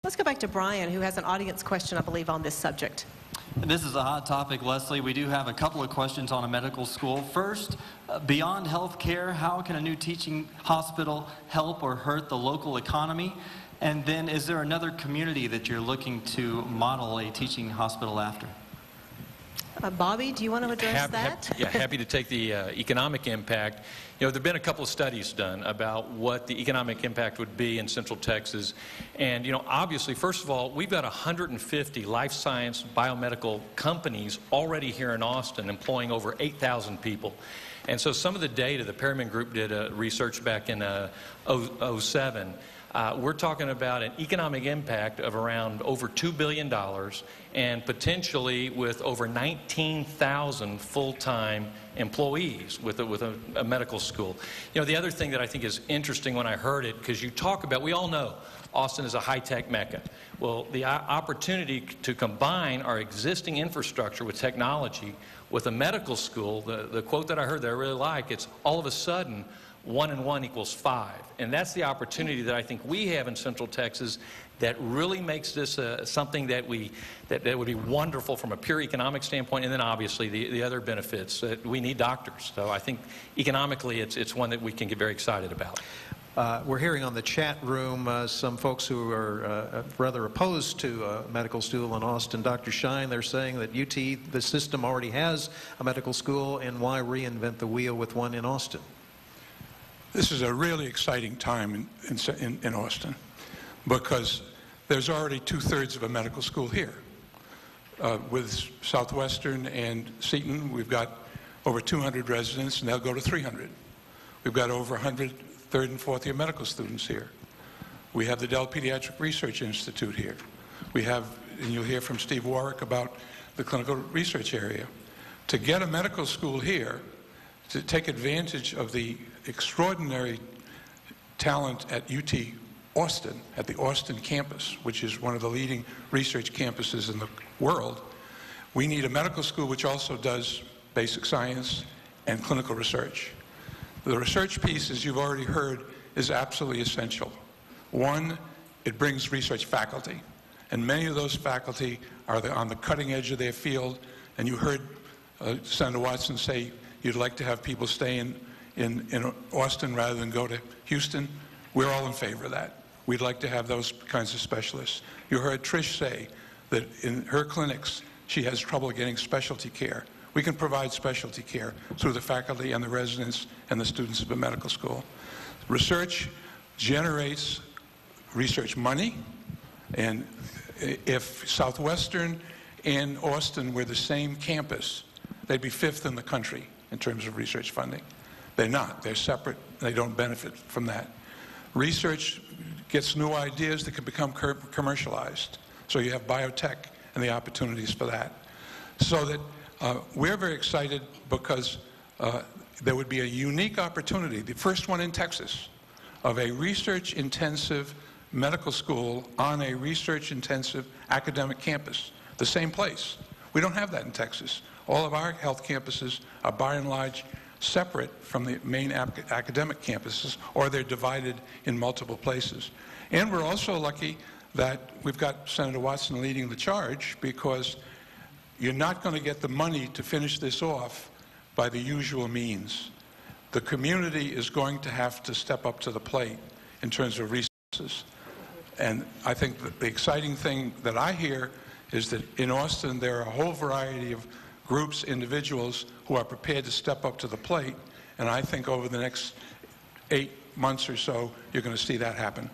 Let's go back to Brian, who has an audience question, I believe, on this subject. This is a hot topic, Leslie. We do have a couple of questions on a medical school. First, beyond health care, how can a new teaching hospital help or hurt the local economy? And then, is there another community that you're looking to model a teaching hospital after? Bobby, do you want to address that? Yeah, happy to take the economic impact. You know, there have been a couple of studies done about what the economic impact would be in Central Texas. And, you know, obviously, first of all, we've got 150 life science biomedical companies already here in Austin employing over 8,000 people. And so some of the data, the Perryman Group did research back in 2007. We're talking about an economic impact of around over $2 billion and potentially with over 19,000 full-time employees with a medical school. You know, the other thing that I think is interesting when I heard it, because you talk about, we all know Austin is a high-tech mecca. Well, the opportunity to combine our existing infrastructure with technology with a medical school, the quote that I heard that I really like, it's all of a sudden 1 and 1 equals 5. And that's the opportunity that I think we have in Central Texas that really makes this something that would be wonderful from a pure economic standpoint, and then obviously the other benefits. We need doctors. So I think economically it's one that we can get very excited about. We're hearing on the chat room some folks who are rather opposed to a medical school in Austin. Dr. Shine, they're saying that UT, the system already has a medical school, and why reinvent the wheel with one in Austin? This is a really exciting time in Austin because there's already 2/3 of a medical school here. With Southwestern and Seton, we've got over 200 residents, and they'll go to 300. We've got over 100 third and fourth year medical students here. We have the Dell Pediatric Research Institute here. We have, and you'll hear from Steve Warwick about the clinical research area. To get a medical school here, to take advantage of the extraordinary talent at UT Austin, at the Austin campus, which is one of the leading research campuses in the world, we need a medical school which also does basic science and clinical research. The research piece, as you've already heard, is absolutely essential. One, it brings research faculty, and many of those faculty are on the cutting edge of their field, and you heard Senator Watson say you'd like to have people stay in Austin rather than go to Houston. We're all in favor of that. We'd like to have those kinds of specialists. You heard Trish say that in her clinics, she has trouble getting specialty care. We can provide specialty care through the faculty and the residents and the students of a medical school. Research generates research money, and if Southwestern and Austin were the same campus, they'd be 5th in the country in terms of research funding. They're not. They're separate. They don't benefit from that. Research gets new ideas that can become commercialized. So you have biotech and the opportunities for that. So that we're very excited because there would be a unique opportunity, the first one in Texas, of a research-intensive medical school on a research-intensive academic campus, the same place. We don't have that in Texas. All of our health campuses are by and large separate from the main academic campuses, or they're divided in multiple places. And we're also lucky that we've got Senator Watson leading the charge, because you're not going to get the money to finish this off by the usual means. The community is going to have to step up to the plate in terms of resources. And I think that the exciting thing that I hear is that in Austin there are a whole variety of groups, individuals who are prepared to step up to the plate, and I think over the next 8 months or so you're going to see that happen.